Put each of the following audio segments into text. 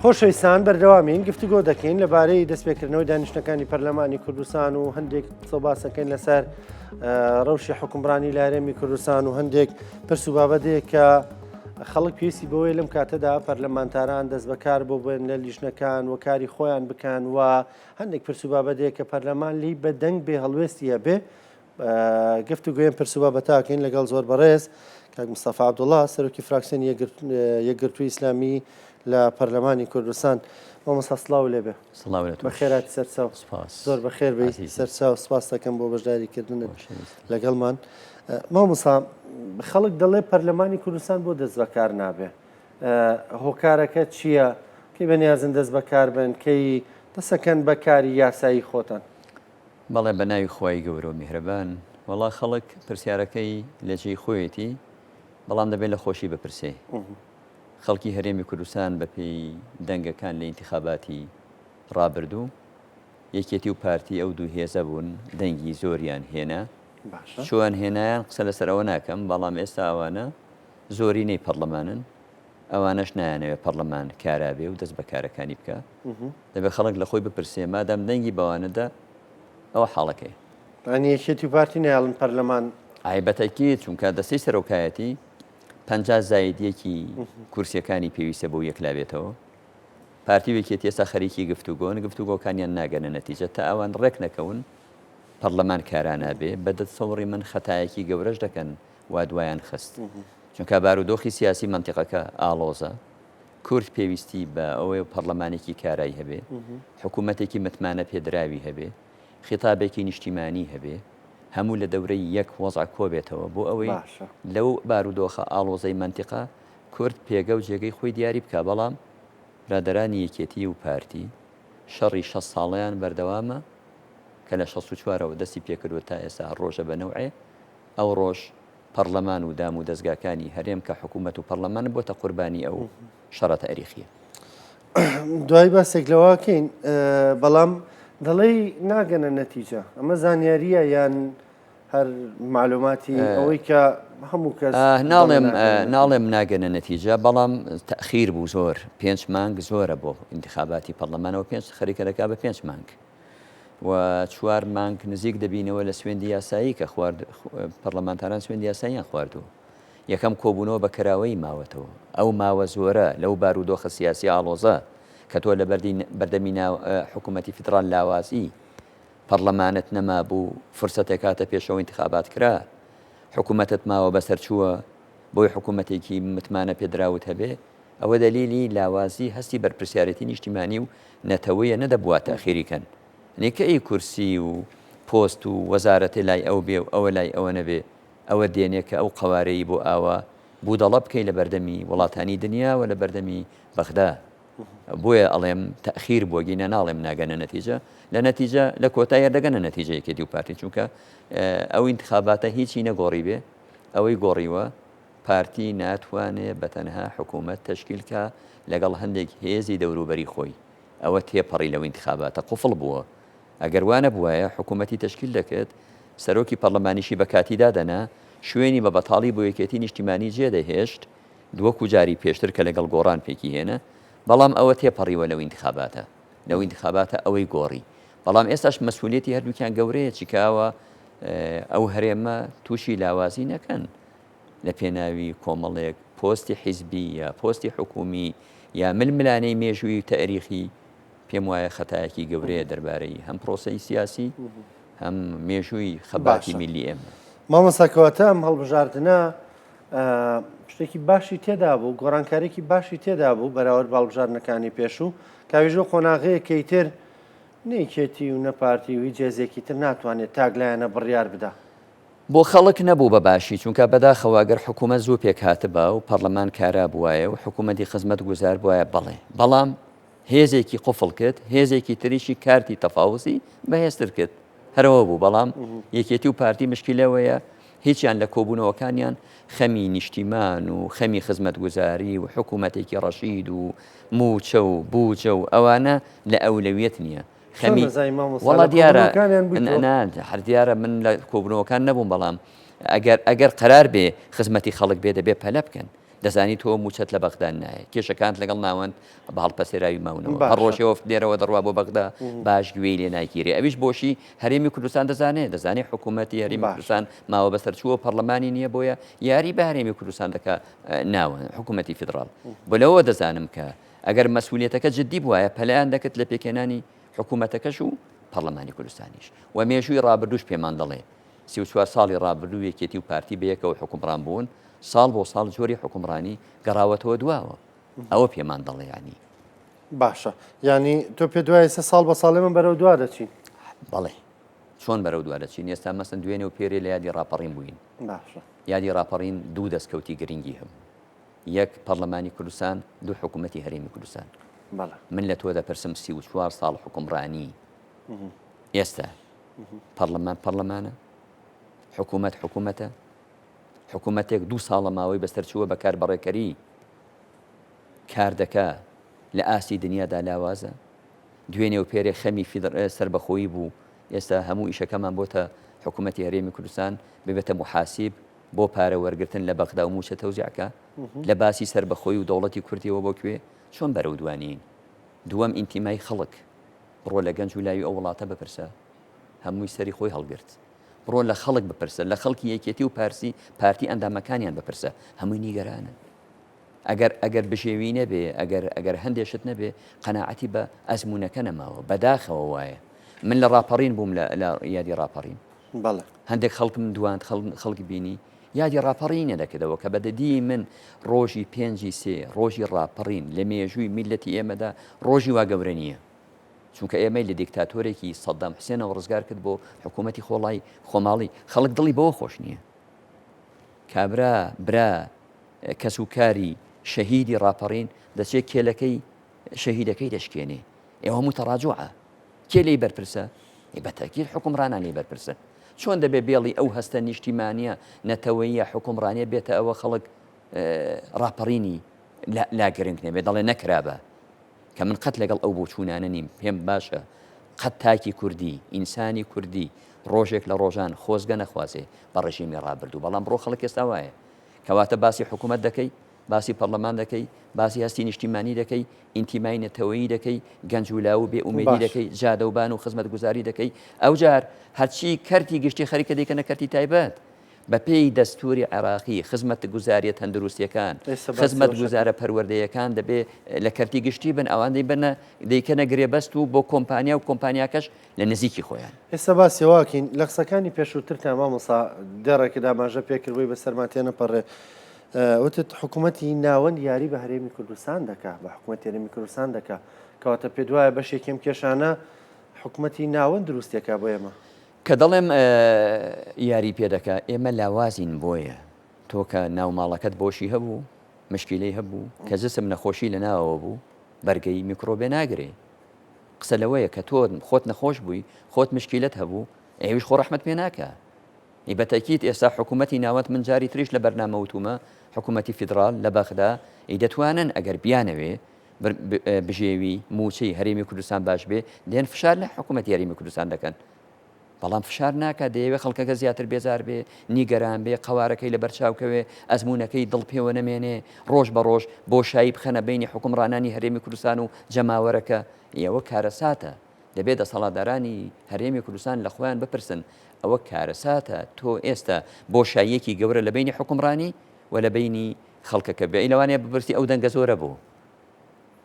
خۆشەویستان بەردەوامین گفتوگۆ دەکەین لەبارەی دەستپێکردنەوەی دانیشتەکانی پەرلەمانی کوردستان و هەندێک سەباسەکەین لەسەر ڕەوشی حکومڕانی لە هەرێمی کوردستان و هەندێک پرس و بابەتێک کە خەڵک پێویستی بەوەی لەم کاتەدا پەرلەمانتاران دەست بەکار بۆ بن لە لیژنەکان و کاری خۆیان بکەن و هەندێک پرس و بابەتێک کە پەرلەمان لی بەدەنگ بێ هەڵوێستی هەبێ گفتوگوێن پرس و بابەتاکەین لەگەڵ زۆر بەڕێز کاک مستەفا عەبدوڵڵا سەرۆکی فراکسیۆنی یەکگرتووی ئیسلامی لە پەرلەمانی کوردستان مامۆستا سڵاو لێبێ بەخێراتی سەرچاو زۆر بەخێر بێ سەرچاو سپاس دەکەم بۆ بەشداریکردنت لەگەڵمان مامۆستا خەڵک دەڵێ پەرلەمانی کوردستان بۆ دەست بەکار نابێ هۆکارەکە چییە کەی بەنیازن دەست بەکار بن کەی دەسەکەن بەکاری یاسایی خۆتان بەڵێ بە ناوی خۆی گەورە و میهرەبان وەڵا خەڵک پرسیارەکەی لەجێی خۆیەتی بەڵام دەبێت لە خۆشی بپرسێ خەڵکی هەرێمی کوردستان بەپێی دەنگەکان لە ئینتیخاباتی ڕابردوو یەکێتی و پارتی ئەو دوو هێزە بوون دەنگی زۆریان هێنا چۆن هێنایان قسە لەسەرەوە ناکەم بەڵام ئێستا ئەوانە زۆرینەی پەرلەمانن ئەوانەش نایانەوێت پەرلەمان کارابێ و دەست بەکارەکانی بکە دەبێت خەڵک لە خۆی بپرسێ مادام دەنگی بەوانەدا ئەوە حاڵەکەی یەکێتی و پارتی نایڵن پەرلەمان ئایبەتەکی چونکە دەستەی سەرۆکایەتی 50 زایدیەکی کورسیەکانی پێویستە بۆ یەکلابێتەوە پارتی وێکێتی ئێستا خەریکی گفتوگۆن گفتوگۆکانیان ناگەنە نەتیجە تا ئەوان ڕێک نەکەون پەرلەمان کارانابێ بەدەست سەوڕی من خەتایەکی گەورەش دەکەن وا دوایان خست چونکە بارودۆخی سیاسی منتیقەکە ئاڵۆزە کورد پێویستی بە ئەوەی پەرلەمانێکی کارایی هەبێ حکوومەتێکی متمانە پێدراوی هەبێ خیتابێکی نیشتیمانی هەبێ هەموو لە دەورەی یەک وەزع کۆبێتەوە بۆ ئەوەی لەو بارودۆخە ئاڵۆزەی منتیقە کورد پێگە و جێگەی خۆی دیاری بکە بەڵام برادەرانی یەکێتی و پارتی شەڕی 6 ساڵیان بەردەوامە کە لە 64ەوە دەستی پێکردوە تا ئێستا ڕۆژە بە نەوعێ ئەو ڕۆژ پەرلەمان و دام و دەستگاکانی هەرێم کە حکوومەت و پەرلەمان بۆتە قوربانی ئەو شەڕە تاریخیە دوای باسێک لەواکەین بەڵام دەڵێ ناگەنە نەتیجە ئەمە زانیاریە یان هەر معلوماتی ئەوەی کە هەموو کەس ناڵێم ناگەنە نەتیجە بەڵام تەخیر بوو زۆر 5 مانگ زۆرە بۆ ئینتیخاباتی پەرلەمانەوە 5 خەریکەرەکە بە 5 مانگ و 4 مانگ نزیک دەبینەوە لە سوێندی یاسایی کە پەرلەمانتاران سوێندی یاساییان خواردووە یەکەم کۆبوونەوە بە کەراوەی ماوەتەوە ئەو ماوە زۆرە لەو بارودۆخە سیاسی ئاڵۆزە کە تۆ لە بەردەمی حکوومەتی فدرال لاوازی پەرلەمانت نەما بوو فرسەتێک کاتە پێشەوە ئینتیخابات کرا حکوومەتت ماوە بەسەرچووە بۆی حکوومەتێکی متمانە پێدراوت هەبێ ئەوە دەلیلی لاوازی هەستی بەرپرسیارەتی نیشتیمانی و نەتەوەیە نەدەبواتە خێریکەن نێکەی کورسی و پۆست و وەزارەتی لای ئەو بێ و ئەوە لای ئەوە نەبێ ئەوە دێنێ کە ئەو قەوارەی بۆ ئاوا بوودەڵە بکەی لە بەردەمی وڵاتانی دنیا و لە بەردەمی بەغدا بۆیە ئەڵێم تەخیر بۆ گینە ناڵێم ناگەنە نەتیجە لە نەتیجە لە کۆتایە دەگەنە نەتیجە یەکێتی و پارتی چونکە ئەو ئینتیخاباتە هیچی نەگۆڕی بێ ئەوەی گۆڕیوە پارتی ناتوانێت بەتەنها حکوومەت تەشکیلکە لەگەڵ هەندێک هێزی دەوروبەری خۆی ئەوە تێپەڕی لەو ئینتیخاباتە قوفڵ بووە ئەگەر وانە بووایە حکوومەتی تەشکیل دەکرد سەرۆکی پەرلەمانیشی بە کاتی دادەنا شوێنی بە بەتاڵی بۆ یەکێتی نیشتیمانی جێدەهێشت دووەکو جاری پێشتر کە لەگەڵ گۆڕان پێکی هێنا بەڵام ئەوە تێپەڕیوە لەو ئینتیخاباتە ئەوەی گۆڕی بەڵام ئێستاش مەسئولێتی هەردووکیان گەورەیە چیکاوە ئەو هەرێمە تووشی لاوازی نەکەن لە پێناوی کۆمەڵێک پۆستی حیزبی یا پۆستی حکومی یا ململانەی مێژووی تاریخی پێم وایە خەتایەکی گەورەیە دەربارەی هەم پرۆسەی سیاسی هەم مێژووی خەباتی میلی ئێمە مامۆستاکەواتە ئەم هەڵبژاردنە شتێکی باشی تێدا بوو گۆڕانکارێکی باشی تێدا بوو بەراورد باڵبژاردنەکانی پێشوو کاویژۆ قۆناغەیەکەی تر نەیکێتی و نەپارتی و جێزێکی تر ناتوانێت تاگلایەنە بڕیار بدا بۆ خەڵک نەبوو بەباشی چونکە بەداخەوە ئەگەر حکوومەت زوو پێک هاتبا و پەرلەمان کارا بوایە و حکوومەتی خزمەت گوزار بواە بەڵێ بەڵام هێزێکی قوفڵ کرد هێزێکی تریشی کارتی تەفاوزی بەهێزتر کرد هەرەوە بوو بەڵام یەکێتی و پارتی مشکلەوەیە هیچیان لە کۆبوونەوەکانیان خەمی نیشتیمان و خەمی خزمەت گوزاری و حکوومەتێکی ڕەشید و موچە و بووچە و ئەوانە لە ئەولەویەت نییە خەمی وڵا دیارە هەر دیارە من لە کۆبوونەوەکان نەبووم بەڵام ئەگەر قەرار بێ خزمەتی خەڵک بێ دەبێ پەلە بکەن دەزانی تۆ موچەت لە بەغدان نایە کێشەکانت لەگەڵ ناوەند بە هەڵپەسێراوی ماونەوە هەر ڕۆژەوە دێرەوە دەڕوا بۆ بەغدا باش گوێی لێ نایگیری ئەویش بۆشی هەرێمی کوردستان دەزانێت حکوومەتی هەرێمی کوردستان ماوە بەسەرچووە پەرلەمانی نییە بۆیە یاری بە هەرێمی کوردستان دەکات ناوە حکوومەتی فیدراڵ بۆ لەوە دەزانم کە ئەگەر مەسئولیەتەکە جددی بواە پەلایان دەکەت لە پێکێنانی حکوومەتەکەش و پەرلەمانی کوردستانیش و مێژووی ڕابردووش پێمان دەڵێ 34 ساڵی ڕابردوو یەکێتی و پارتی بەیەکەوە حکومڕان بوون ساڵ بۆ ساڵ جۆری حکومڕانی گەڕاوەتەوە دواوە ئەوە پێمان دەڵێ ینی باشە ینی تۆ پێ دوای سە ساڵ بە ساڵێ من بەرەو دوا دەچین بەڵێ چۆن بەرەو دووارە چین ئێستا مەسن دوێنێ و پێرێ لە یادی ڕاپەڕین بووین یادی ڕاپەڕین دوو دەستکەوتی گرنگی هەم یەک پەرلەمانی کوردستان دوو حکوومەتی هەرێمی کوردستان من لە تۆ دەپرسم 34 ساڵ حکومڕانی ئێستا پەرلەمانە حکوومەتە حکوومەتێک دوو ساڵە ماوەی بەسەرچووە بە کار بەڕێکەری کار دەکا لە ئاسی دنیادا لاوازە دوێنێ و پێرێ خەمی سربەخۆیی بوو ئێستا هەموو ئیشەکەمان بۆتە حکوومەتی هەرێمی کوردستان ببێتە محاسیب بۆ پارە وەرگرتن لە بەغدا و موچە تەوزیعکە لە باسی سربەخۆی و دەوڵەتی کوردیەوە بۆ کوێ چۆن بەرەو دوانین دووەم ئینتیمای خەڵک بڕۆ لە گەنج و لاوی ئەو وڵاتە بپرسە هەمووی سەری خۆی هەڵگرت بڕۆ لە خەڵک بپرسە لە خەڵکی یەکێتی و پارتی ئەندامەکانیان بپرسە هەمووی نیگەرانن ئەگەر بژێوی نەبێ ئەگەر هەندێشت نەبێ قەناعەتی بە ئەزمونونەکە نەماوە بەداخەوە وایە من لە ڕاپەڕین بووم لە یادی ڕاپەڕین هەندێک خەڵکم دوان خەڵکی بینی یادی ڕاپەڕینە دەکردەوە کە بەدەدی من ڕۆژی 5 ڕۆژی ڕاپەڕین لە مێژووی میلەتی ئێمەدا ڕۆژی وا گەورە نییە چونکە ئێمەی لە دیکتاتۆرێکی سەدام حوسێنەوە ڕزگار کرد بۆ حکوومەتی خۆماڵی خەڵک دڵی بەوە خۆش نییە کابرا برا کەسوکاری شەهیدی ڕاپەڕین دەچێت کێلەکەی شەهیدەکەی دەشکێنێ ئێوە هەموو تەڕاجوعە کێ لێی بەرپرسە بەتەکیید حکومڕانان لێی بەرپرسە چۆن دەبێ بێڵی ئەو هەستە نیشتیمانیە نەتەوەیە حکومڕانیە بێتە ئەوە خەڵک ڕاپەڕینی لا گرنگ نەبێ دەڵێ نەکرابە کە من قەت لەگەڵ ئەو بۆ چوونانە نیم پێم باشە قەت تاکی کوردی ئینسانی کوردی ڕۆژێک لە ڕۆژان خۆزگە نەخوازێ بە ڕژیمی ڕابردوو بەڵام بڕۆ خەڵک ئێستا وایە کەواتە باسی حکوومەت دەکەی باسی پەرلەمان دەکەی باسی هەستی نیشتیمانی دەکەی ئینتیمای نەتەوەیی دەکەی گەنج و لاو بێ ئومێدی دەکەی جادەوبان و خزمەت گوزاری دەکەی ئەو جار هەرچی کەرتی گشتی خەریکە دەیکەنە کەرتی تایبەت بە پێی دەستوری عێراقی خزمەت گوزاریە تەندروستیەکان خزمەت گوزارە پەروەردەیەکان دەبێ لە کەرتی گشتی بن ئەوان دەیکەنە گرێبەست و بۆ کۆمپانیا و کۆمپانیاکەش لە نزیکی خۆیان ئێستا باسیێواکەین لە قسەکانی پێشووتر تا مامۆستا دەڕێکدا ماژە پێکردووی بە سەرماتێنە پەڕێ وتت حکوومەتی ناوەند یاری بە هەرێمی کوردستان دەکات بە حکوومەتی هەرێمی کوردستان دەکات کەواتە پێ دوایە بەشێکم کێشانە حکوومەتی ناوەند دروستێکا بۆ ئێمە کە دەڵێم یاری پێدەکە ئێمە لاوازین بۆیە تۆ کە ناوماڵەکەت بۆشی هەبوو مشکیلەی هەبوو کە جسم نەخۆشی لە ناوەوە بوو بەرگەی میکرۆبێ ناگرێ قسە لەوەیە کە تۆ خۆت نەخۆش بووی خۆت مشکیلت هەبوو ئێویش خۆ ڕەحمەت پێ ناکە بەتەکیید ئێستا حکوومەتی ناوەند من جاری تریش لە بەرنامە وتومە حکوومەتی فیدراڵ لە بەغدا دەتوانن ئەگەر بیانەوێ بژێوی موچەی هەرێمی کوردستان باش بێ دێن فشار لە حکوومەتی هەرێمی کوردستان دەکەن بەڵام فشار ناکە دەیەوێت خەڵکەکە زیاتر بێزار بێ نیگەران بێ قەوارەکەی لە بەرچاوکەوێ ئەزمونونەکەی دڵ پێوە نەمێنێ ڕۆژ بە ڕۆژ بۆ شایی بخەنە بینی حکومڕانانی هەرێمی کوردستان و جەماوەرەکە ئێوە کارەساتە دەبێت دەسەڵاتدارانی هەرێمی کوردستان لە خۆیان بپرسن ئەوە کارەساتە تۆ ئێستا بۆ شایەکی گەورە لە بینی حکومڕانی و لە بینی خەڵکەکە بێ لەوانەیە بپرسی ئەو دەنگە زۆرە بوو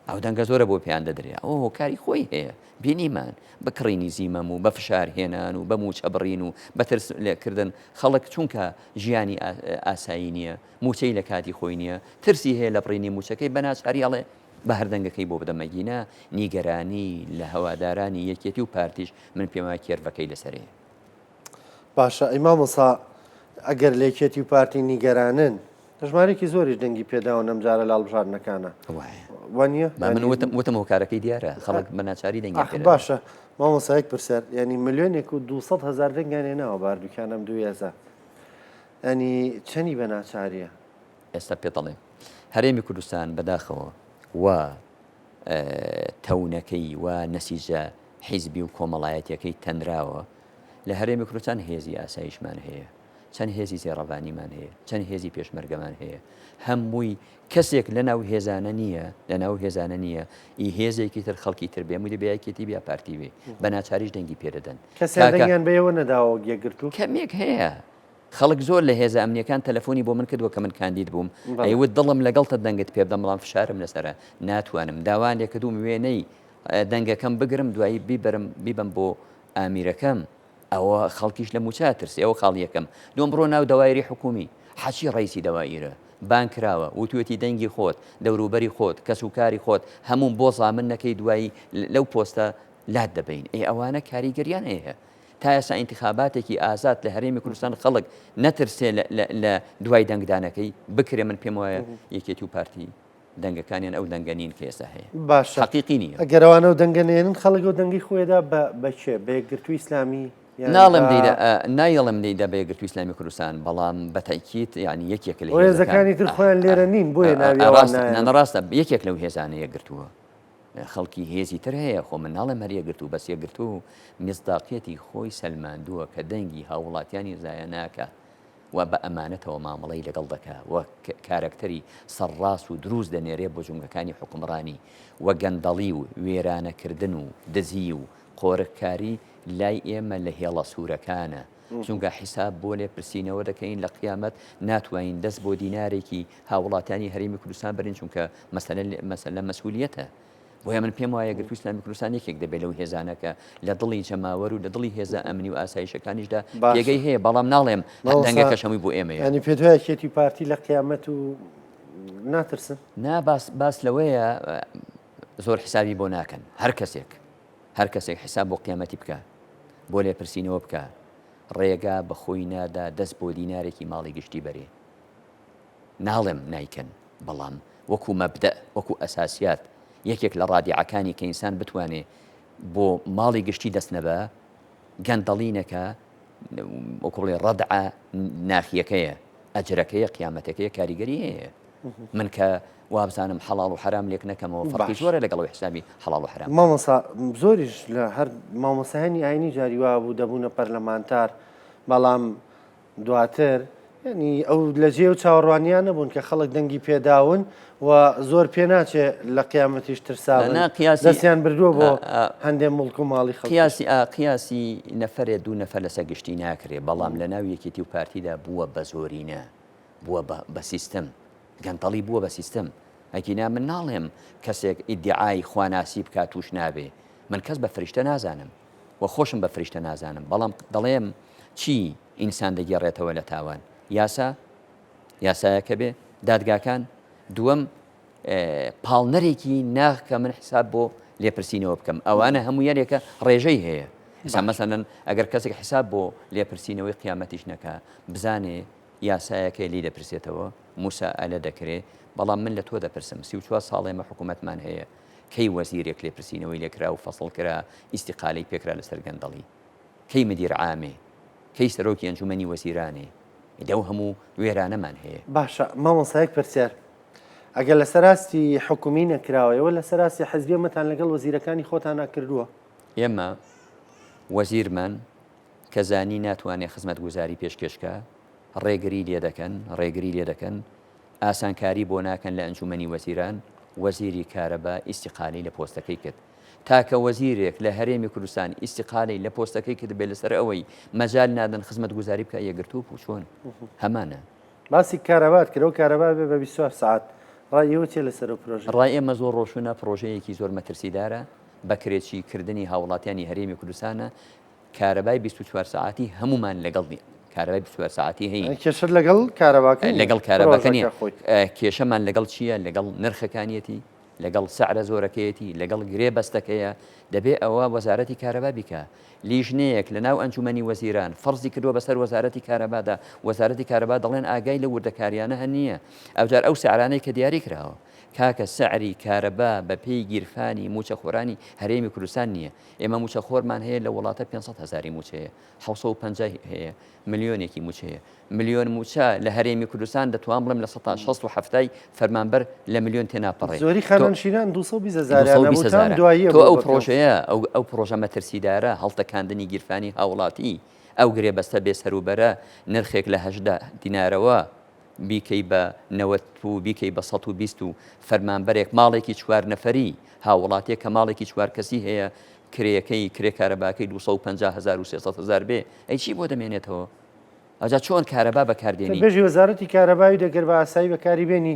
ئەو دەنگە زۆرە بۆ پێیان دەدرێت ئەو کاری خۆی هەیە بینیمان بکڕینی زیمەم و بە فشار هێنان و بە موچە بڕین و بەترس لێکردن خەڵک چونکە ژیانی ئاسایی نییە موچەی لە کاتی خۆی نییە ترسی هەیە لە بڕینی موچەکەی بەناچاری ئەڵێ بە هەردەنگەکەی بۆ بدەمەگینە نیگەرانی لە هەوادارانی یەکێتی و پارتیش من پێما کێرڤەکەی لەسەرێ باشە ئیمامۆسا ئەگەر لێکێتی و پارتی نیگەرانن ژمارێکی زۆریش دەنگی پێداوە نەمجارە لاڵبژاردنەکانە وانە من وتم هۆکارەکەی دیارە خەڵک بەناچاری دەنگی باشە مامۆسایەک پرسەر ینی ملیۆنێک و 200,000 دەنگانێناوە باردووکانم دوێزە ئەنی چەنی بەناچاریە ئێستا پێ دەڵێ هەرێمی کوردستان بەداخەوە و تەونەکەی و نەسیجە حیزبی و کۆمەڵایەتەکەی تەنراوە لە هەرێمی کوردستان هێزی ئاساییشمان هەیە چەند هێزی زێڕەبانیمان هەیە چەند هێزی پێشمەرگەمان هەیە هەمووی کەسێک لەناو هێزانە نییە لەناو هێزانە نییە ئی هێزێکی تر خەڵکی تر بێ مووی بەیەکێتی بیا پارتی بێ بە ناچاریش دەنگی پێدەدەن کەسیان دەنگیان بەیەوە نەداوە یەکگرتو کەمێک هەیە خەڵک زۆر لە هێزە ئەمنیەکان تەلەفۆنی بۆ من کردووە کە من کاندید بووم ئەیوت دڵم لەگەڵتە دەنگت پێ بدەم بەڵام فشارم لەسرە ناتوانم داوان لێکردوم وێنەی دەنگەکەم بگرم دوایی بیبم بۆ ئامیرەکەم ئەوە خەڵکیش لە موچا ترسی ئەوە خاڵ یەکەم دوم بڕۆ ناو دەوایری حکومی حەچی ڕیسی دەوایرە بان کراوە وتوێتی دەنگی خۆت دەوروبەری خۆت کەسوکاری خۆت هەموو بۆ زامن نەکەی دوایی لەو پۆستە لات دەبین ئەوانە کاریگەریان هەیە تا ئێستا ئینتخاباتێکی ئازاد لە هەرێمی کوردستان خەڵک نەترسێ لە دوای دەنگدانەکەی بکرێ من پێم وایە یەکێتی و پارتی دەنگەکانیان ئەو دەنگەنین کە ئێستا هەیە باشە حەقیقی نییە ئەگەرەوانە و دەنگەنێنن خەڵک و دەنگی خۆیدا بەچێ بە یەکگرتووی ئیسلامی نایڵم دەیدا بە یەکگرتووی ئیسلامی کوردستان بەڵام بەتەکیت یعنی یەکێک لە هێزەکانی تر خۆیان لێرە نین بۆیە ناڕاستە یەکێک لەو هێزانە یەکگرتووە خەڵکی هێزی تر هەیە خۆ من ناڵێم هەر یەکگرتوو بەس یەکگرتوو مصداقیەتی خۆی سەلماندووە کە دەنگی هاوڵاتیانی زایە ناکە و بە ئەمانەتەوە مامەڵەی لەگەڵ دەکا و کارکتەری سەرڕاست و دروست دەنێرێ بۆ جونگەکانی حکومڕانی و گەندەڵی و وێرانەکردن و دزی و قۆرەکاری لای ئێمە لە هێڵە سوورەکانە چونکە حیساب بۆ لێ پرسیینەوە دەکەین لە قیامەت ناتوانین دەست بۆ دینارێکی هاوڵاتیانی هەرێمی کوردستان بەرین چونکە مەسەلە مەسئولیەتە بۆیە من پێم وایە گرتووی ئیسلامی کوردستان یەکێک دەبێت لەو هێزانەکە لە دڵی جەماوەر و لە دڵی هێزە ئەمنی و ئاسایشەکانیشدا پێگەی هەیە بەڵام ناڵێم دەنگەکەش هەمووی بۆ ئێمەیە ینی پێ دوای کێتی پارتی لە قیامەت و ناترسن باس لەوەیە زۆر حسابی بۆ ناکەن هەر کەسێک حساب بۆ قیامەتی بکە بۆ لێ پرسیینەوە بکە ڕێگا بە خۆی نادا دەست بۆ دینارێکی ماڵی گشتی بەرێ ناڵێم نایکەن بەڵام وەکو مەبدە وەکو ئەساسیات یەکێک لە ڕادیعەکانی کە ئینسان بتوانێ بۆ ماڵی گشتی دەست نەبە گەندەڵینەکە وەکوڵێ ڕەدعە ناخیەکەیە ئەجرەکەیە قیامەتەکەیە کاریگەری هەیە من کە وابزانم حەڵاڵ و حرام لێک نەکەمەوە فەرقی زۆرە لەگەڵەوەی حسابی حەڵاڵ و حرام مامۆستا زۆریش لە هەر مامۆساهێنی ئاینی جاری وا بوو دەبوونە پەرلەمانتار بەڵام دواتر ینی ئەو لە جێ و چاوەڕوانیان نەبوون کە خەڵک دەنگی پێداون و زۆر پێ ناچێت لە قیامەتیش ترساون دەستیان بردووە بۆ هەندێک مڵک و ماڵی خەڵک قیاسی نەفرێ دوو نەفەر لەسەر گشتی ناکرێ بەڵام لە ناو یەکێتی و پارتیدا بووە بە زۆرینە بووە بە سیستم گەندەڵی بووە بە سیستم ئەگینا من ناڵێم کەسێک ئیدعای خواناسی بکات توش نابێ من کەس بە فریشتە نازانم و خۆشم بە فریشتە نازانم بەڵام دەڵێم چی ئینسان دەگێڕێتەوە لە تاوان یاسایەکە بێ دادگاکان دووەم پاڵنەرێکی ناخکە من حساب بۆ لێپرسینەوە بکەم ئەوانە هەموو یارێکە ڕێژەی هەیە ئێستا مەسەلەن ئەگەر کەسێک حساب بۆ لێپرسینەوەی قیامەتیش نەکا بزانێ یاسایەکە لی دەپرسێتەوە موسائەلە دەکرێت بەڵام من لە تۆ دەپرسم 34 ساڵێمە حکوومەتمان هەیە کەی وەزیرێک لێپرسینەوەی لێکرا و فەسڵ کرا ئیستیقالەی پێکرا لەسەر گەندەڵی کەی مدیر عامێ کەی سەرۆکی ئەنجومەنی وەزیرانێ دەو هەموو وێرانەمان هەیە باشە مامۆسایەک پرسیار ئەگەر لە سەراستی حکومی نەکراوەوە لە سەراستی حەزبیەمەتان لەگەڵ وەزیرەکانی خۆتان ناکردووە ئێمە وەزیرمان کە زانی ناتوانێت خزمەت گوزاری پێشکەشکە ڕێگری لێ دەکەن ئاسانکاری بۆ ناکەن لە ئەنجومەنی وەزیران وەزیری کارەبا ئیستیقالی لە پۆستەکەی کرد تاکە وەزیرێک لە هەرێمی کوردستان ئیستیقالی لە پۆستەکەی کرد بێت لەسەر ئەوەی مەجال نادەن خزمەت گوزاری بکە یەکگرتوو و چۆن هەمانە باسی کارەبات کرد و کارەبا بێ بە 24 ساعت ڕایەوە چێ لەسەر پرۆژە ڕای ئێمە زۆر ڕۆشنە پرۆژەیەکی زۆر مەترسیدارە بەکرێکی کردنی هاوڵاتیانی هەرێمی کوردستانە کارەبای 24 ساعتی هەمومان لەگەڵ کارەبای 24 ساعتی هەیە کێشە لەگەڵ کارەباکەنی کێشەمان لەگەڵ چییە لەگەڵ نرخەکانیەتی لەگەڵ سعرە زۆرەکەیەتی لەگەڵ گرێ بەستەکەیە دەبێ ئەوە وەزارەتی کارەبا بیکە لیژنەیەک لە ناو ئەنجومەنی وەزیران فەرزی کردووە بەسەر وەزارەتی کارەبادا وەزارەتی کارەبا دەڵێن ئاگای لە وردەکاریانە هەن نییە ئەوجار ئەو سعرانەی کە دیاری کراوە کاکە سعری کارەبا بە پێی گیرفانی موچەخۆرانی هەرێمی کوردستان نییە ئێمە موچەخۆرمان هەیە لە وڵاتە 500,000 موچەیە 750 هەیە ملیۆنێکی موچەیە ملیۆن موچە لە هەرێمی کوردستان دەتوان بڵێم لە 167 فەرمانبەر لە ملیۆن تێناپەڕێ زۆری خانانشینان 220,000 تۆ ئەو پرۆژەیە ئەو پرۆژە مەترسیدارە هەڵتەکاندنی گیرفانی هاوڵاتی ئەو گرێ بەستە بێ سەروبەرە نرخێک لە 18 دینارەوە بیکەی بە 90 و بیکەی بە 120 و فەرمانبەرێک ماڵێکی 4 نەفەری هاوڵاتیە کە ماڵێکی 4 کەسی هەیە کرێەکەی کرێ کارەباکەی 250,000 و 300,000 بێ ئەی چی بۆ دەمێنێتەوە ئەجا چۆن کارەبا بەکاردێنی بێژی وەزارەتی کارەباوی دەگەر بە ئاسایی بەکاری بێنی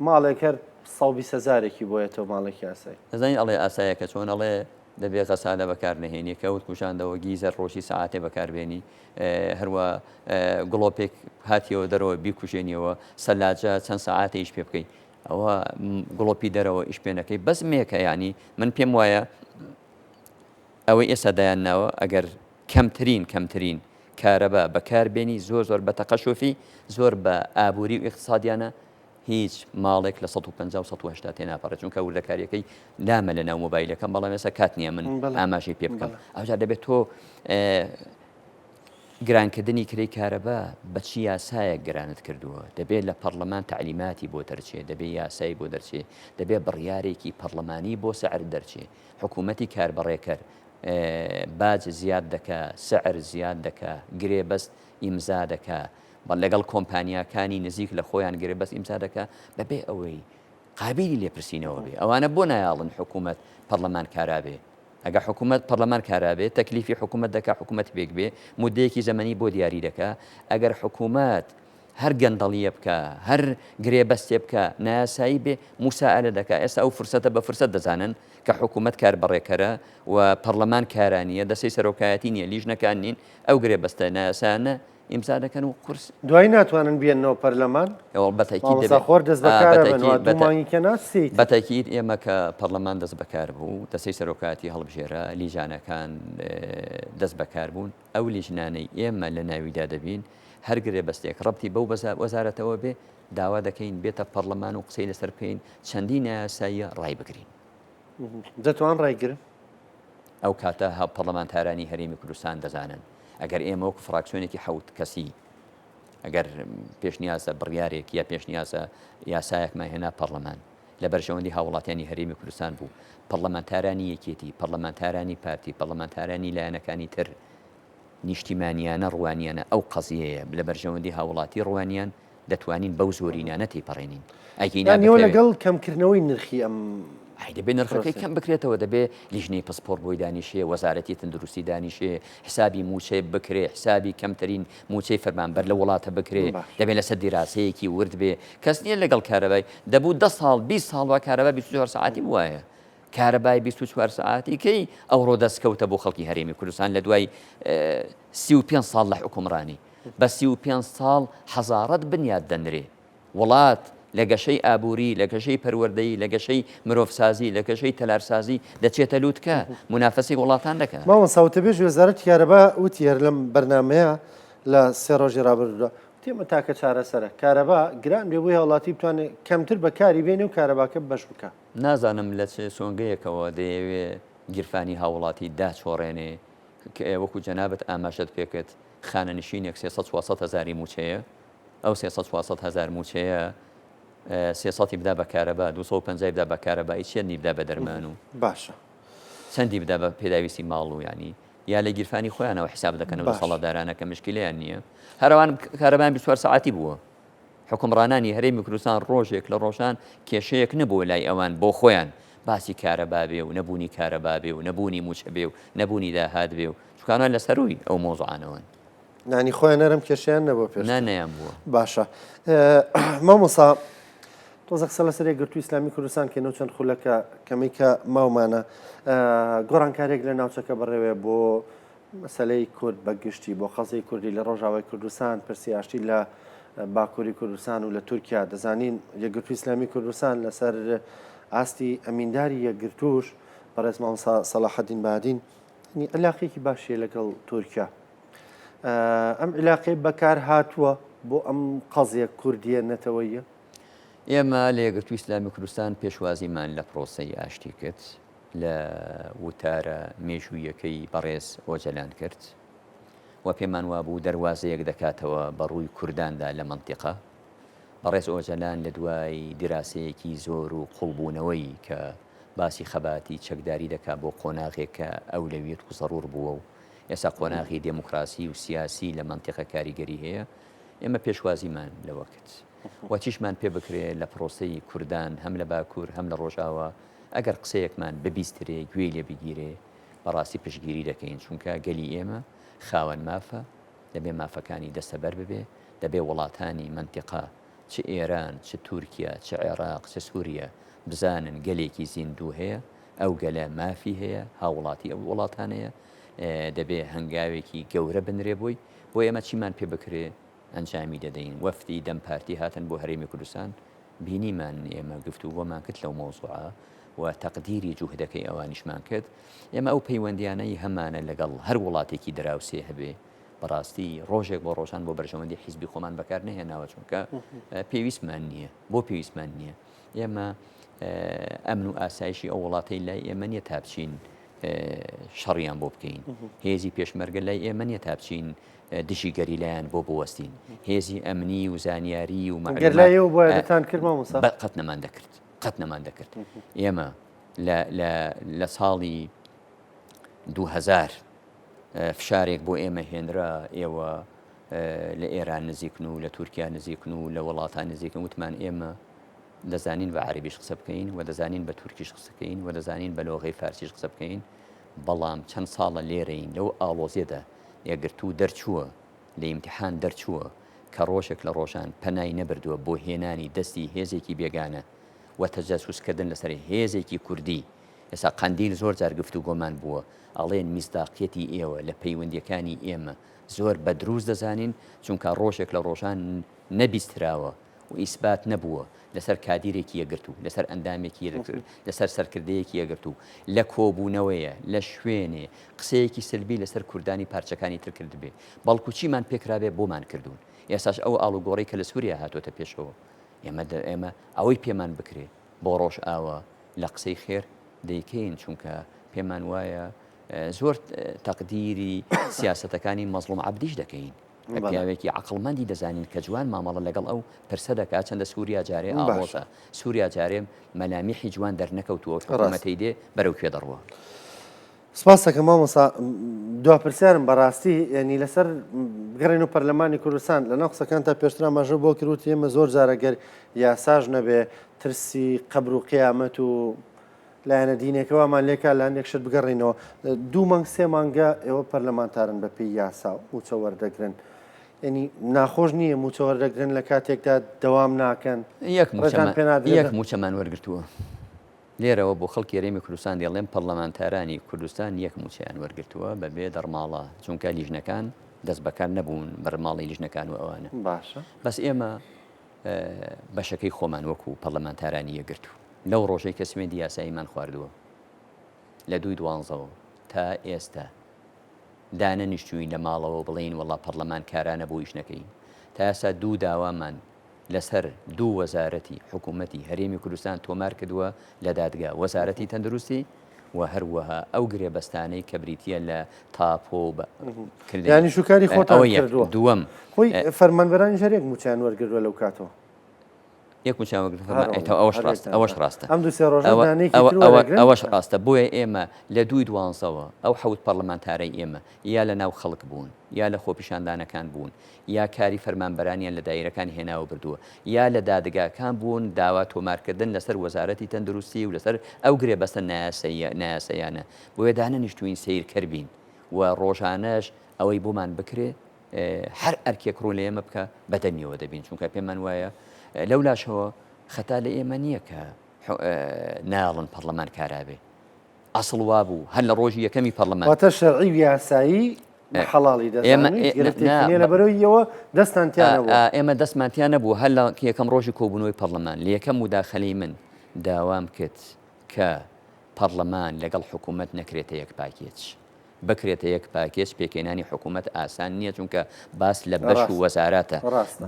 ماڵێکەر 120,000ێکی بۆیەتەوە ماڵێکی ئاسایی دەزانین ئەڵێ ئاسایەکە چۆن ئەڵێ دەبێت غەسالە بەکار نهێنی کەوت کوشاندەوە گیزەر ڕۆژی سەعاتێ بەکاربێنی هەروە گڵۆپێک هاتیەوە دەرەوە بیکوژێنیەوە سەلاجە چەند سەعاتە ئیش پێ بکەیت ئەوە گڵۆپی دەرەوە ئیش پێنەکەی بەس مێکە ینی من پێم وایە ئەوەی ئێستا دایانناوە ئەگەر کەمترین کارەبا بەکاربێنی زۆر بە تەقەشوفی زۆر بە ئابووری و ئیقتصادیانە هیچ ماڵێک لە 150 و 180 تێناپەڕێت چونکە وردەکاریەکەی دامە لە ناو مۆبایلەکەم بەڵام ێستا کات نییە من ئاماژەی پێ بکەم ئەوجا دەبێت تۆ گرانکردنی کرێی کارەبا بەچی یاسایەک گرانت کردووە دەبێت لە پەرلەمان تعلیماتی بۆ دەرچێ دەبێت یاسایی بۆ دەرچێ دەبێت بڕیارێکی پەرلەمانی بۆ سەعر دەرچێ حکوومەتی کاربڕێکەر باج زیاد دەکا سعر زیاد دەکا گرێ بەست ئیمزا دەکا بەڵ لەگەڵ کۆمپانیاکانی نزیک لە خۆیان گرێ بەست ئیمزا دەکا بەبێ ئەوەی قابلی لێپرسینەوە بێ ئەوانە بۆ نایاڵن حکوومەت پەرلەمان کارابێ ئەگە حکوومەت پەرلەمان کارابێت تەکلیفی حکوومەت دەکا حکوومەت بێک بێ مودەیەکی زەمەنی بۆ دیاری دەکا ئەگەر حکوومەت هەر گەندەڵیە بکە هەر گرێبەستێ بکە نایاسایی بێ موساعدە دەکا ئێستا ئەو فرسەتە بە فرسەت دەزانن کە حکوومەت کاربڕێکەرە و پەرلەمان کارانیە دەسەی سەرۆکایەتی نییە لیژنەکان نین ئەو گرێبەستە نایاسانە ئیمزا دەکەن و قورس دوای ناتوانن بێنەوە پەرلەمان خۆر دەست بەتەکیید ئێمە کە پەرلەمان دەست بەکار بوو دەسەی سەرۆکاتی هەڵبژێرە لیژانەکان دەست بەکار بوون ئەو لیژنانەی ئێمە لە ناویدا دەبین هەرگرێ بەستێک ڕەبتی بەو وەزارەتەوە بێ داوا دەکەین بێتە پەرلەمان و قسەی لەسەر بکەین چەندی نایاساییە ڕای بگرین دەتوان ڕایگرن ئەو کاتە پەرلەمانتارانی هەرێمی کوردستان دەزانن ئەگەر ئێمە وەکو فراکسیۆنێکی حەوت کەسی ئەگەر پێشنیازە بڕیارێک یا پێشنیازە یاسایەکمان هێنا پەرلەمان لە بەرژەوەندی هاوڵاتیانی هەرێمی کوردستان بوو پەرلەمانتارانی یەکێتی پەرلەمانتارانی پارتی پەرلەمانتارانی لایەنەکانی تر نیشتیمانیانە ڕوانیانە ئەو قەزیەیە لە بەرژەوەندی هاوڵاتی ڕوانیان دەتوانین بەو زۆرینانە تێپەڕێنین ئەیکەینەوە لەگەڵ کەمکردنەوەی نرخی ئەم دەبێ نرخەکەی کەم بکرێتەوە دەبێ لیژنەی پسپۆر بۆی دانیشێ وەزارەتی تەندروستی دانیشێ حسابی موچێ بکرێ حسابی کەمترین موچەی فەرمانبەر لە وڵاتە بکرێ دەبێت لەسەر دیراسەیەکی ورد بێ کەس نییە لەگەڵ کارەبای دەبوو 10 ساڵ 20 ساڵ وا کارەبای 24 ساعتی وایە کارەبای 24 ساعتی کەی ئەوڕۆ دەستکەوتە بۆ خەڵکی هەرێمی کوردستان لە دوای 35 ساڵ لە حکومڕانی بە 35 ساڵ حەزارەت بنیاد دەنرێ وڵات لە گەشەی ئابووری لە گەشەی پەروەردەیی لە گەشەی مرۆڤسازی لە گەشەی تەلارسازی دەچێتە لووتکە منافەسی وڵاتان دەکات ماوە ساوتەبێژ وەزارەتی کارەبا وتی هەر لەم بەرنامەیە لە 3 ڕۆژی ڕابردووە تێمە تاکە چارەسەرە کارەبا گران بێ بۆی هەوڵاتی بتوانێت کەمتر بەکاری بێنێ و کارەباکە بەش بکە نازانم لە چ سۆنگەیەکەوە دەیەوێ گیرفانی هاوڵاتی داچۆڕێنێ وەکو جەنابەت ئاماژەت پێکرد خانەنشینێک 300 هەزاری موچەیە ئەو 300 هەزار موچەیە 300 بدا بە کارەبا 250 بدا بە کارەبایی چێنی بدا بە دەرمان و باشە چەندی بدا بە پێداویستی ماڵ و ینی یا لە گیرفانی خۆیانەوە حساب دەکەنەوە سەڵاتدارانە کە مشکلیان نییە هەروان کارەبان 24 ساعتی بووە حکومڕانانی هەرێمی کوردستان ڕۆژێک لە ڕۆژان کێشەیەک نەبووە لای ئەوان بۆ خۆیان باسی کارەبا بێ و نەبوونی کارەبا بێ و نەبوونی موچە بێ و نەبوونی داهات بێ و چکانان لەسەروی ئەو مۆزوعانەوەن نانی خۆیان نەرم کێشیان نەبووە پێش نانیان بووە باشە مامۆسا تۆزە قسە لەسەر یەکگرتووی ئیسلامی کوردستان کە نەو چەند خولەکە کەمەی کە ماومانە گۆڕانکارێک لە ناوچەکە بڕێوێ بۆ مەسەلەی کورد بەگشتی بۆ خەزەی کوردی لە ڕۆژاوای کوردستان پرسیاشتی لە باکووری کوردستان و لە تورکیا دەزانین یەکگرتووی ئیسلامی کوردستان لەسەر ئاستی ئەمینداری یەکگرتووش بەڕێز مامۆستا سەلاحەدین بادین علاقەیەکی باشیە لەگەڵ تورکیا ئەم علاقەی بەکار هاتووە بۆ ئەم قەزیە کوردیە نەتەوەیە ئێمە لە یەکگرتووی ئیسلامی کوردستان پێشوازیمان لە پرۆسەی ئاشتی کرد لە وتارە مێژوویەکەی بەڕێز ئۆجەلان کرد و پێمان وابوو دەواازەیەک دەکاتەوە بەڕووی کورداندا لە منتیقە بەڕێز ئۆجەلان لە دوای دراسەیەکی زۆر و قوڵبوونەوەی کە باسی خەباتی چەکداری دەکات بۆ قۆناغێک کە ئەولەویەت و زەڕور بووە و ئێستا قۆناغی دموکراسی و سیاسی لە منتیقە کاریگەری هەیە ئێمە پێشوازیمان لەوە کرد وەچیشمان پێ بکرێ لە پرۆسەی کوردان هەم لە باکوور هەم لە ڕۆژاوە ئەگەر قسەیەکمان ببیسترێ گوێی لێ بگیرێ بەڕاستی پشگیری دەکەین چونکە گەلی ئێمە خاوەن مافە دەبێ مافەکانی دەستەبەر ببێ دەبێ وڵاتانی منتیقا چ ئێران چ تورکیا چ عێراق چ سووریا بزانن گەلێکی زیندوو هەیە ئەو گەلە مافی هەیە هاوڵاتی ئەو وڵاتانەیە دەبێ هەنگاوێکی گەورە بنرێ بووی بۆ ئێمە چیمان پێ بکرێ ئەنجامی دەدەین وەفتی دەم پارتی هاتن بۆ هەرێمی کوردستان بینیمان ئێمە گفتوگۆمان کرد لەو مۆزوعە و تەقدیری جوهدەکەی ئەوانیشمان کرد ئێمە ئەو پەیوەندیانەی هەمانە لەگەڵ هەر وڵاتێکی دراوسێ هەبێ بەڕاستی ڕۆژێک بۆ ڕۆژان بۆ بەرژەوەندی حیزبی خۆمان بەکار نهێناوە چونکە پێویستمان نییە بۆ پێویستمان نییە ئێمە ئەمن و ئاسایشی ئەو وڵاتەی لای ئێمە نیە تابچین شەڕیان بۆ بکەین هێزی پێشمەرگە لای ئێمە نیە تابچین دشی گەریلایان بۆ بوەستین هێزی ئەمنی و زانیاری و مەگەرلایەوەتان کردمەوە قەت نەمان دەکرد قەت نەمان دەکرد ئێمە لە ساڵی 2000 فشارێک بۆ ئێمە هێنرا ئێوە لە ئێران نزیکن و لە تورکیا نزیکن و لە وڵاتان نزیکن وتمان ئێمە دەزانین بە عەربیش قسە بکەین و دەزانین بە تورکیش قسە بکەین و دەزانین بە لۆغەی فارسیش قسە بکەین بەڵام چەند ساڵە لێرەین لەو ئاڵۆزیەدا یەگرتو دەرچووە لە ئیمتحان دەرچووە کە ڕۆژێک لە ڕۆژان پەنای نەبردووە بۆ هێنانی دەستی هێزێکی بێگانە و تەجەسوسکردن لەسەر هێزێکی کوردی ئێستا قەندیل زۆر جار گفتوگۆمان بووە ئەڵێن میزداقیەتی ئێوە لە پەیوەندیەکانی ئێمە زۆر بە دروست دەزانین چونکە ڕۆژێک لە ڕۆژان نەبیستراوە و ئیسبات نەبووە لەسەر کادیرێکی یەگرتو لەسەر ئەندامێکی یەگرتو لەسەر سەرکردەیەکی یەگرتو لە کۆبوونەوەیە لە شوێنێ قسەیەکی سلبی لەسەر کوردانی پارچەکانی تر کرد بێ بەڵکو چیمان پێکرابێ بۆمان کردوون ئێساش ئەو ئاڵوگۆڕی کە لە سووریا هاتوۆتە پێشەوە ئێمە ئەوەی پێمان بکرێ بۆ ڕۆژ ئاوە لە قسەی خێر دەیکەین چونکە پێمان وایە زۆر تەقدیری سیاسەتەکانی مەزڵوم عەبدیش دەکەین پیاوێکی عەقڵمەندی دەزانین کە جوان مامەڵە لەگەڵ ئەو پرسە دەکات چەندە سووریا جارێ ئاڵۆزە سووریا جارێ مەلامیحی جوان دەرنەکەوتووە حکوومەتەی دێ بەرەو کوێ دەڕوە سپاس دەکەم مامۆستا دوا پرسیارم بەڕاستی ینی لەسەر بگەڕێن و پەرلەمانی کوردستان لەناو قسەکان تا پێشترا ماژە بۆ کردوت ئێمە زۆر جارەگەر یاساژ نەبێ ترسی قەبر و قیامەت و لایەنە دینێکەوەمان لێکا لە هەندێک شت بگەڕێنەوە 2 مانگ 3 مانگە ئێوە پەرلەمانتارن بە پێی یاسا موچە وەردەگرن ینی ناخۆش نییە موچە وەردەگرن لە کاتێکدا دەوام ناکەن یەک موچەمان وەرگرتووە لێرەوە بۆ خەڵکی هەرێمی کوردستان دەڵێن پەرلەمانتارانی کوردستان یەک موچەیان وەرگرتووە بەبێ دەرماڵە چونکە لیژنەکان دەست بەکار نەبوون بەرماڵی لیژنەکان و ئەوانە باشە بەس ئێمە بەشەکەی خۆمان وەکو پەرلەمانتارانی یەگرتو لەو ڕۆژەی کە سوێندی یاساییمان خواردووە لە 2012 تا ئێستا دانەنیشتووین لە ماڵەوە بڵین وەڵا پەرلەمان کارانە بۆ ئیشنەکەی تا ئێستا 2 داوامان لەسەر 2 وەزارەتی حکوومەتی هەرێمی کوردستان تۆمار کردووە لە دادگا وەزارەتی تەندروستی و هەروەها ئەو گرێبەستانەی کە بریتە لە تاپۆ ینی شوکاری خۆتەوە کردووە دووەم خۆی فەرمانبەرانی ژێرێک موچیان وەرگردووە لەو کاتەوە یەک ئەوەش ڕاستە ئەم 2 ڕۆژ ئەوەش ڕاستە بۆیە ئێمە لە 2012ەوە ئەو حەوت پەرلەمانتارەی ئێمە یا لە ناو خەڵک بوون یا لە خۆپیشاندانەکان بوون یا کاری فەرمانبەرانیان لە دایرەکان هێناوە بردووە یا لە دادگاکان بوون داوا تۆمارکردن لەسەر وەزارەتی تەندروستی و لەسەر ئەو گرێبەستە نایاسەیانە بۆیە دانەنیشتوین سیرکەربین و ڕۆژانەش ئەوەی بۆمان بکرێ هەر ئەرکێک ڕوو لە ئێمە بکە بەدەمیەوە دەبین چونکە پێمان وایە لەولاشەوە خەتا لە ئێمە نییە کە ناڵن پەرلەمان کارابێ ئەسڵ وا بوو هەر لە ڕۆژی یەکەمی پەرلەمان واتە شەرعی و یاسایی حەڵاڵی دەزانین لەبەرەوەیەوە ئێمە دەستمانتیان نەبوو هەر لە یەکەم ڕۆژی کۆبوونەوەی پەرلەمان لە یەکەم موداخەلەی من داوام کرد کە پەرلەمان لەگەڵ حکوومەت نەکرێتە یەک پاکێج بکرێتە یەک پاکێج پێکێنانی حکوومەت ئاسان نییە چونکە باس لە بەش و وەزاراتە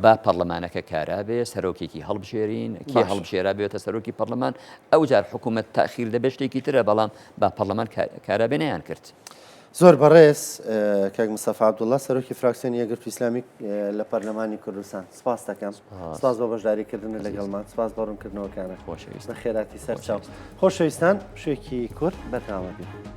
با پەرلەمانەکە کارابێ سەرۆکێکی هەڵبژێرین کێ هەڵبژێرا بێتە سەرۆکی پەرلەمان ئەو جار حکوومەت تاخیر دەبێت شتێکی ترە بەڵام با پەرلەمان کارابێ نەیان کرد زۆر بەڕێز کاک مستەفا عەبدوڵڵا سەرۆکی فراکسیۆنی یەکگرتووی ئیسلامی لە پەرلەمانی کوردستان سپاس دەکەم سپاس بۆ بەشداریکردن لەگەڵمان سپاس بە ڕوونکردنەوەکانە بە خێراتی سەرچاو خۆشەویستان شوێکی کورد بەرنامە بێت